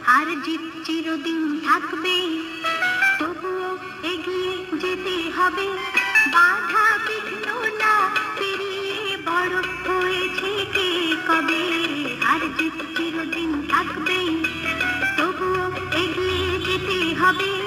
হার জিত চিরদিন থাকবে, তবুও এগিয়ে যেতে হবে। বাধা বিঘ্ন না পেরিয়ে বড় হয়েছে কে কবে। হার জিত চিরদিন থাকবে, তবুও এগিয়ে যেতে হবে।